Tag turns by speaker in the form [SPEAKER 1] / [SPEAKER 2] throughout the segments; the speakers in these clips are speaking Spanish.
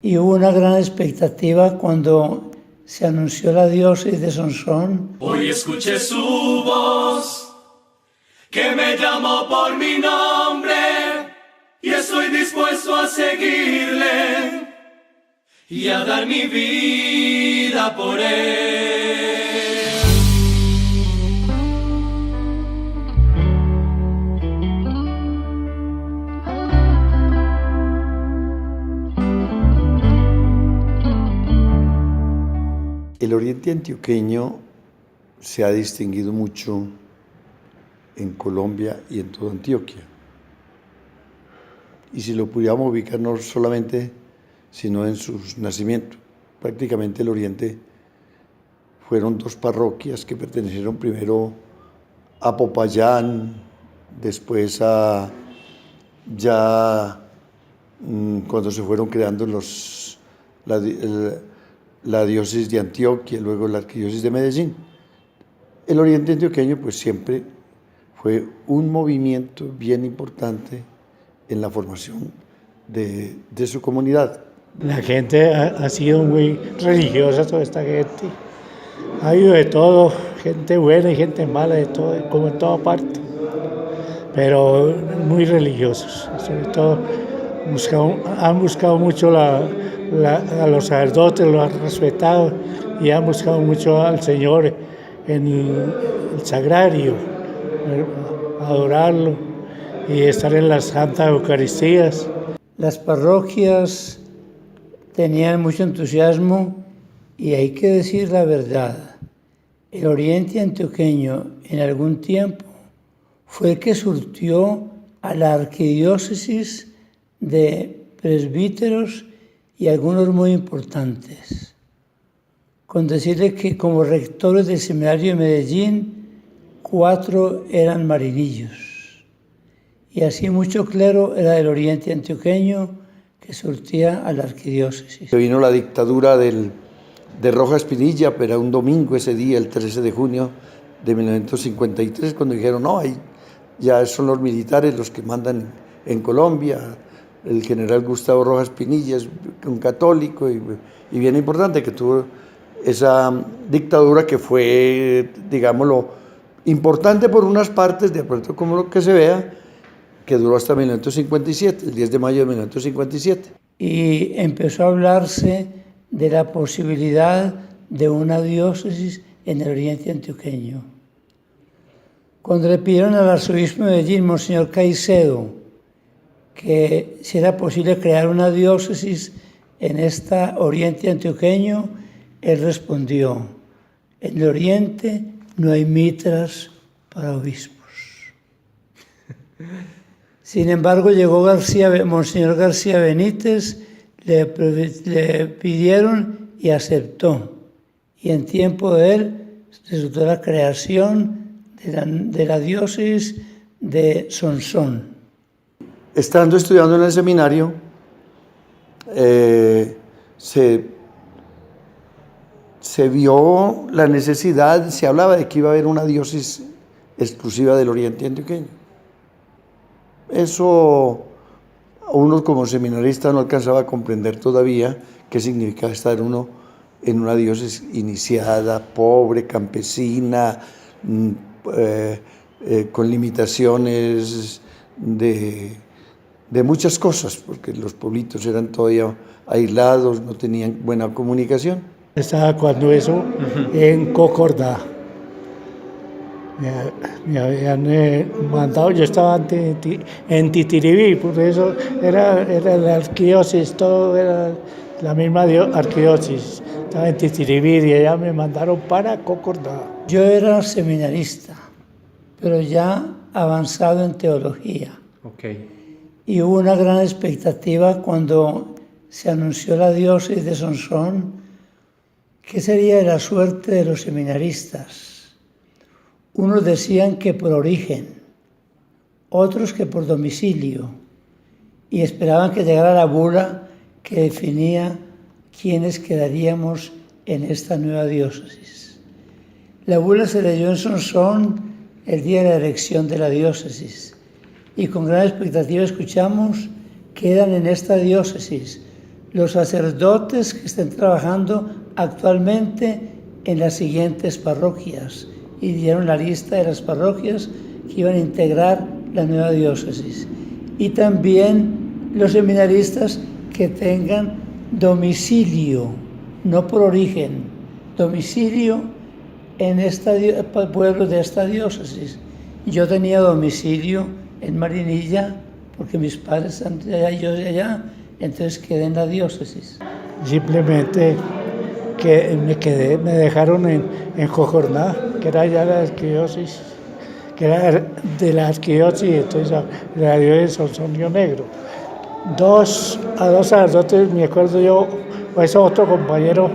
[SPEAKER 1] Y hubo una gran expectativa cuando se anunció la diócesis de Sonsón.
[SPEAKER 2] Hoy escuché su voz, que me llamó por mi nombre, y estoy dispuesto a seguirle y a dar mi vida por él.
[SPEAKER 3] El oriente antioqueño se ha distinguido mucho en Colombia y en toda Antioquia. Y si lo pudiéramos ubicar no solamente, sino en sus nacimientos. Prácticamente el oriente fueron dos parroquias que pertenecieron primero a Popayán, después a ya cuando se fueron creando la diócesis de Antioquia, luego la arquidiócesis de Medellín. El oriente antioqueño pues siempre fue un movimiento bien importante en la formación de su comunidad.
[SPEAKER 4] La gente ha sido muy religiosa, toda esta gente. Ha habido de todo, gente buena y gente mala, de todo, como en toda parte. Pero muy religiosos, sobre todo han buscado mucho a los sacerdotes, lo han respetado y han buscado mucho al Señor en el sagrario, adorarlo y estar en las santas Eucaristías.
[SPEAKER 1] Las parroquias tenían mucho entusiasmo y hay que decir la verdad. El oriente antioqueño en algún tiempo fue el que surtió a la arquidiócesis de presbíteros y algunos muy importantes. Con decirle que como rectores del seminario de Medellín, 4 eran marinillos. Y así mucho clero era del oriente antioqueño que surtía a la arquidiócesis.
[SPEAKER 3] Vino la dictadura de Rojas Pinilla, pero era un domingo ese día, el 13 de junio de 1953, cuando dijeron, no, ya son los militares los que mandan en Colombia. El general Gustavo Rojas Pinilla es un católico y bien importante que tuvo esa dictadura que fue, digámoslo, importante por unas partes, de acuerdo con lo que se vea, que duró hasta 1957, el 10 de mayo de 1957.
[SPEAKER 1] Y empezó a hablarse de la posibilidad de una diócesis en el oriente antioqueño. Cuando le pidieron al arzobispo de Medellín, Monseñor Caicedo, que si era posible crear una diócesis en este oriente antioqueño, él respondió, en el oriente no hay mitras para obispos. Sin embargo, llegó Monseñor García Benítez, le pidieron y aceptó. Y en tiempo de él resultó la creación de la diócesis de Sonsón.
[SPEAKER 3] Estando estudiando en el seminario, se vio la necesidad, se hablaba de que iba a haber una diócesis exclusiva del oriente antioqueño. Eso uno como seminarista no alcanzaba a comprender todavía qué significaba estar uno en una diócesis iniciada, pobre, campesina, con limitaciones de muchas cosas, porque los pueblitos eran todavía aislados, no tenían buena comunicación.
[SPEAKER 4] Estaba cuando eso en Cocordá. Me habían mandado, yo estaba en Titiribí, por eso era la arquidiócesis, todo era la misma arquidiócesis. Estaba en Titiribí y allá me mandaron para Cocordá.
[SPEAKER 1] Yo era seminarista, pero ya avanzado en teología.
[SPEAKER 5] Okay.
[SPEAKER 1] Y hubo una gran expectativa cuando se anunció la diócesis de Sonsón. ¿Qué sería la suerte de los seminaristas? Unos decían que por origen, otros que por domicilio, y esperaban que llegara la bula que definía quiénes quedaríamos en esta nueva diócesis. La bula se leyó en Sonsón el día de la elección de la diócesis, y con gran expectativa escuchamos que eran en esta diócesis los sacerdotes que estén trabajando actualmente en las siguientes parroquias, y dieron la lista de las parroquias que iban a integrar la nueva diócesis. Y también los seminaristas que tengan domicilio, no por origen, domicilio en pueblos de esta diócesis. Yo tenía domicilio en Marinilla porque mis padres están de allá y yo de allá, entonces quedé en la diócesis.
[SPEAKER 4] Simplemente que me dejaron en Jojorná, que era ya la arquidiócesis, que era de la arquidiócesis, entonces la diócesis de Sonsón Río Negro. A dos sacerdotes, me acuerdo yo, o ese otro compañero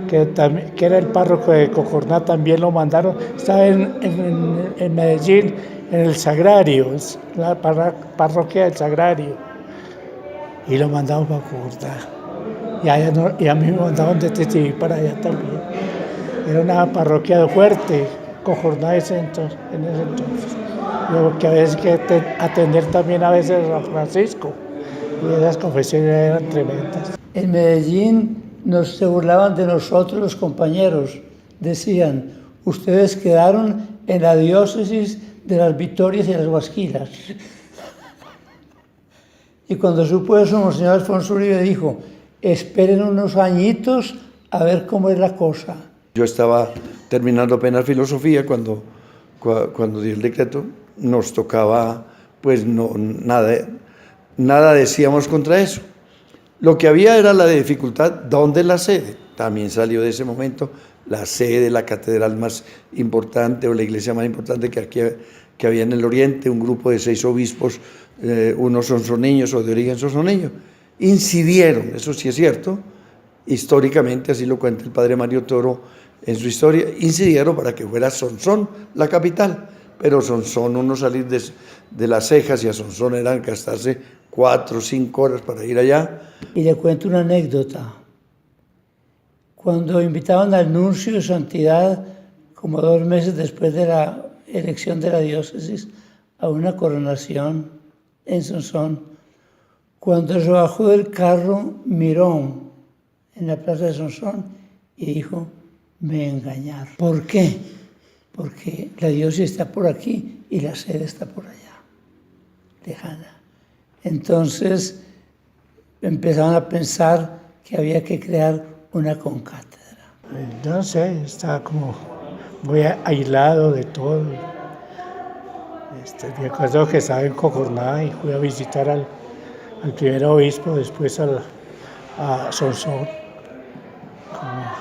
[SPEAKER 4] que era el párroco de Jojorná, también lo mandaron, estaba en Medellín, en el Sagrario, la parroquia del Sagrario, y lo mandamos para Jojorná. Y a mí me mandaban de Testiví para allá también. Era una parroquia fuerte, Jojorná en ese entonces. Luego que a veces hay que atender también a veces a Francisco. Y esas confesiones eran tremendas.
[SPEAKER 1] En Medellín se burlaban de nosotros los compañeros. Decían, ustedes quedaron en la diócesis de las Vitorias y las Guasquilas. Y cuando supo eso, Monseñor Alfonso Uribe dijo, esperen unos añitos a ver cómo es la cosa.
[SPEAKER 3] Yo estaba terminando apenas filosofía cuando dio el decreto, nos tocaba, pues nada decíamos contra eso. Lo que había era la dificultad, ¿dónde la sede? También salió de ese momento la sede, la catedral más importante o la iglesia más importante que había en el Oriente, un grupo de 6 obispos, unos sonsoneños o de origen sonsoneño. Incidieron, eso sí es cierto, históricamente, así lo cuenta el padre Mario Toro en su historia, incidieron para que fuera Sonsón la capital, pero Sonsón, uno salir de Las Cejas y a Sonsón eran gastarse 4 o 5 horas para ir allá.
[SPEAKER 1] Y le cuento una anécdota. Cuando invitaban al nuncio de santidad, como 2 meses después de la elección de la diócesis, a una coronación en Sonsón, cuando se bajó del carro, miró en la plaza de Sonsón y dijo, me engañaron. ¿Por qué? Porque la diócesis está por aquí y la sede está por allá, lejana. Entonces empezaron a pensar que había que crear una concátedra.
[SPEAKER 4] No sé, estaba como muy aislado de todo. Me acuerdo que estaba en Jojorná y fui a visitar al primer obispo, después a Sonsón, a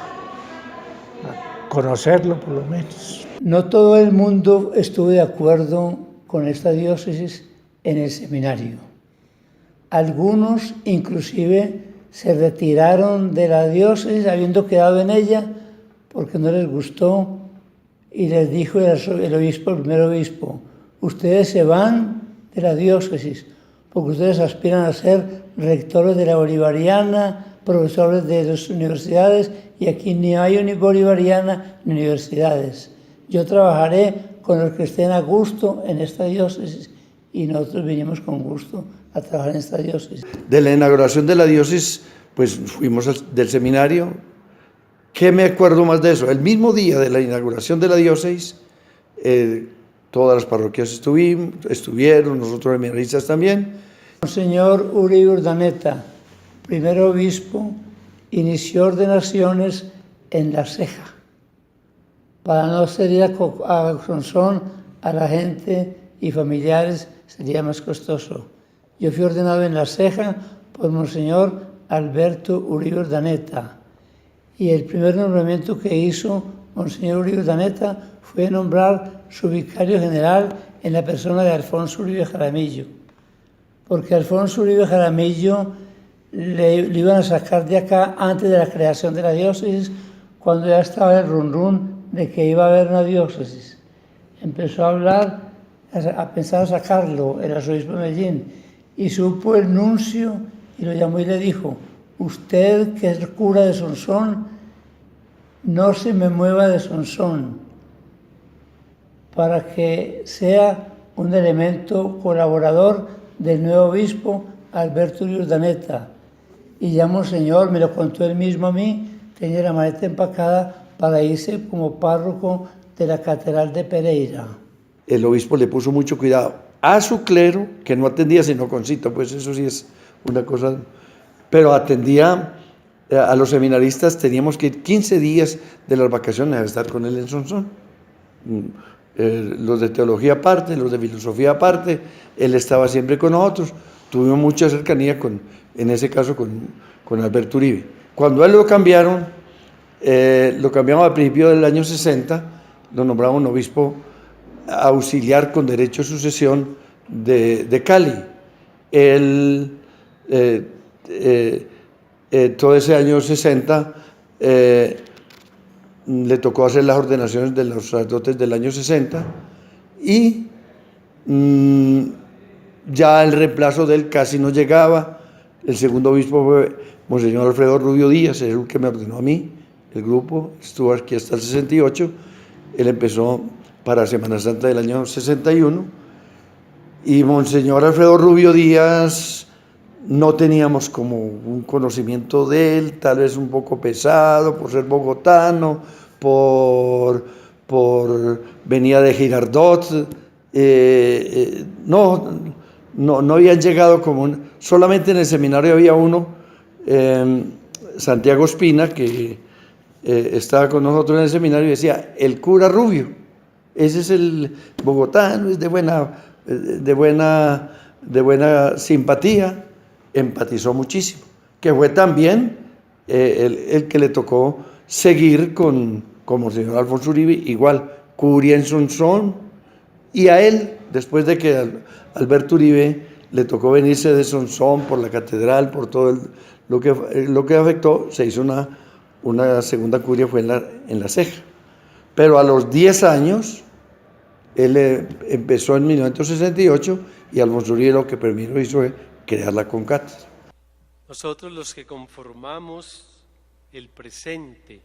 [SPEAKER 4] conocerlo por lo menos.
[SPEAKER 1] No todo el mundo estuvo de acuerdo con esta diócesis en el seminario. Algunos inclusive se retiraron de la diócesis habiendo quedado en ella porque no les gustó y les dijo el obispo, el primer obispo, ustedes se van de la diócesis porque ustedes aspiran a ser rectores de la Bolivariana, profesores de las universidades, y aquí ni hay ni Bolivariana ni universidades. Yo trabajaré con los que estén a gusto en esta diócesis, y nosotros vinimos con gusto a trabajar en esta diócesis.
[SPEAKER 3] De la inauguración de la diócesis, pues fuimos del seminario. ¿Qué me acuerdo más de eso? El mismo día de la inauguración de la diócesis, todas las parroquias estuvieron, nosotros seminaristas también.
[SPEAKER 1] Monseñor Uribe Urdaneta, primer obispo, inició ordenaciones en La Ceja, para no ir a Sonsón a la gente y familiares, sería más costoso. Yo fui ordenado en La Ceja por Monseñor Alberto Uribe Urdaneta, y el primer nombramiento que hizo Monseñor Uribe Urdaneta fue nombrar su vicario general en la persona de Alfonso Uribe Jaramillo, porque Alfonso Uribe Jaramillo le iban a sacar de acá antes de la creación de la diócesis, cuando ya estaba el run de que iba a haber una diócesis. Empezó a hablar, a pensar a sacarlo, el arzobispo de Medellín, y supo el nuncio y lo llamó y le dijo, usted que es el cura de Sonsón, no se me mueva de Sonsón, para que sea un elemento colaborador del nuevo obispo Alberto Uribe Urdaneta. y ya Monseñor, me lo contó él mismo a mí, tenía la maleta empacada para irse como párroco de la Catedral de Pereira.
[SPEAKER 3] El obispo le puso mucho cuidado a su clero, que no atendía sino con cita, pues eso sí es una cosa, pero atendía a los seminaristas, teníamos que ir 15 días de las vacaciones a estar con él en Sonsón. Los de teología aparte, los de filosofía aparte, él estaba siempre con nosotros, tuvimos mucha cercanía en ese caso con Alberto Uribe. Cuando a él lo cambiamos al principio del año 60, lo nombramos un obispo auxiliar con derecho a sucesión de Cali. Él, todo ese año 60, le tocó hacer las ordenaciones de los sacerdotes del año 60 y ya el reemplazo de él casi no llegaba. El segundo obispo fue Monseñor Alfredo Rubio Díaz, es el que me ordenó a mí, el grupo, estuvo aquí hasta el 68, él empezó para Semana Santa del año 61, y Monseñor Alfredo Rubio Díaz no teníamos como un conocimiento de él, tal vez un poco pesado por ser bogotano, venía de Girardot, no habían llegado solamente en el seminario había uno, Santiago Espina, que estaba con nosotros en el seminario y decía, el cura Rubio, ese es el bogotano, es de buena simpatía, empatizó muchísimo, que fue también el que le tocó seguir con Monseñor Alfonso Uribe, igual, curia en Sonsón, y a él, después de que Alberto Uribe le tocó venirse de Sonsón por la catedral, por todo lo que afectó, se hizo una segunda curia, fue en la Ceja. Pero a los 10 años, él empezó en 1968 y Alfonso Uribe lo que primero hizo fue crear la concátedra.
[SPEAKER 5] Nosotros los que conformamos el presente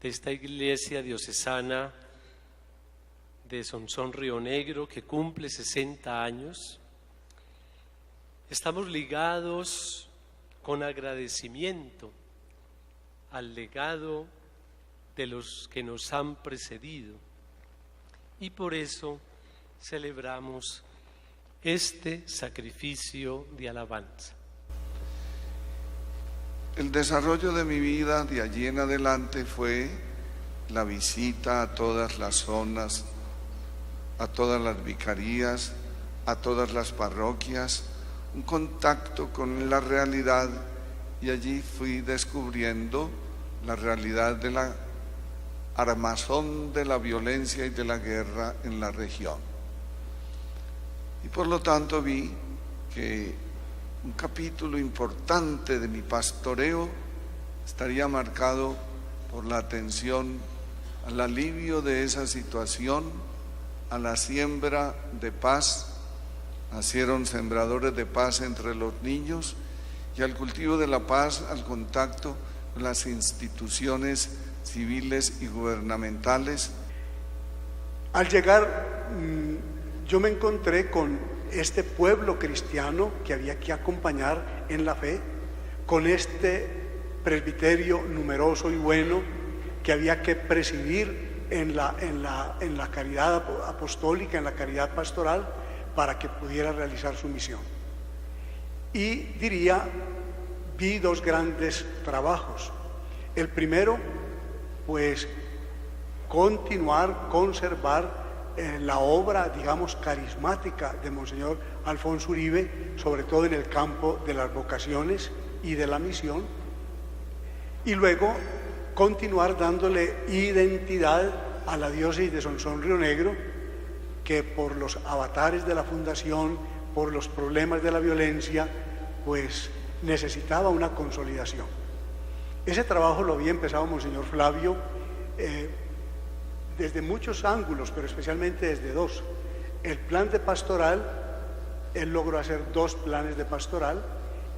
[SPEAKER 5] de esta iglesia diocesana de Sonsón Río Negro, que cumple 60 años, estamos ligados con agradecimiento al legado de los que nos han precedido, y por eso celebramos este sacrificio de alabanza.
[SPEAKER 6] El desarrollo de mi vida de allí en adelante fue la visita a todas las zonas, a todas las vicarías, a todas las parroquias, un contacto con la realidad, y allí fui descubriendo la realidad de la armazón de la violencia y de la guerra en la región. Y por lo tanto vi que un capítulo importante de mi pastoreo estaría marcado por la atención al alivio de esa situación, a la siembra de paz. Nacieron sembradores de paz entre los niños, y al cultivo de la paz, al contacto con las instituciones civiles y gubernamentales.
[SPEAKER 7] Al llegar, yo me encontré con este pueblo cristiano que había que acompañar en la fe, con este presbiterio numeroso y bueno que había que presidir en la caridad apostólica, en la caridad pastoral, para que pudiera realizar su misión. Y vi dos grandes trabajos. El primero, pues, conservar la obra, digamos, carismática de Monseñor Alfonso Uribe, sobre todo en el campo de las vocaciones y de la misión, y luego continuar dándole identidad a la diócesis de Sonsón Río Negro, que por los avatares de la fundación, por los problemas de la violencia, pues necesitaba una consolidación. Ese trabajo lo había empezado Monseñor Flavio desde muchos ángulos, pero especialmente desde dos. El plan de pastoral, él logró hacer 2 planes de pastoral,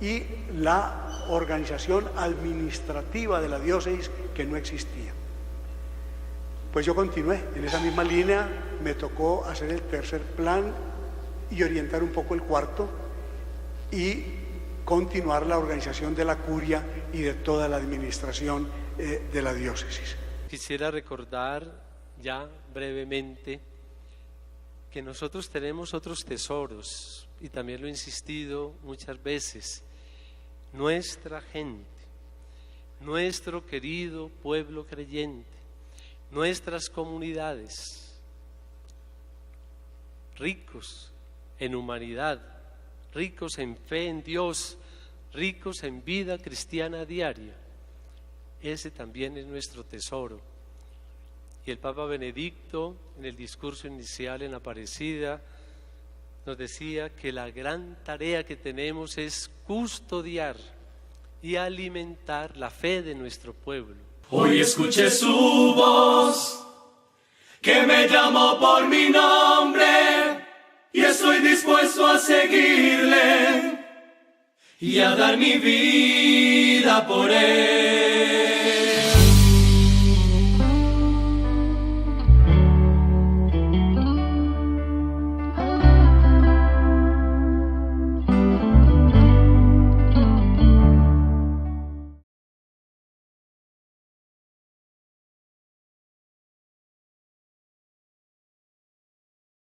[SPEAKER 7] y la organización administrativa de la diócesis, que no existía. Pues yo continué en esa misma línea, me tocó hacer el 3er plan y orientar un poco el 4º, y continuar la organización de la curia y de toda la administración de la diócesis.
[SPEAKER 5] Quisiera recordar ya brevemente que nosotros tenemos otros tesoros, y también lo he insistido muchas veces: nuestra gente, nuestro querido pueblo creyente, nuestras comunidades, ricos en humanidad, ricos en fe en Dios, ricos en vida cristiana diaria. Ese también es nuestro tesoro. Y el Papa Benedicto, en el discurso inicial en Aparecida, nos decía que la gran tarea que tenemos es custodiar y alimentar la fe de nuestro pueblo.
[SPEAKER 2] Hoy escuché su voz, que me llamó por mi nombre, y estoy dispuesto a seguirle y a dar mi vida por él.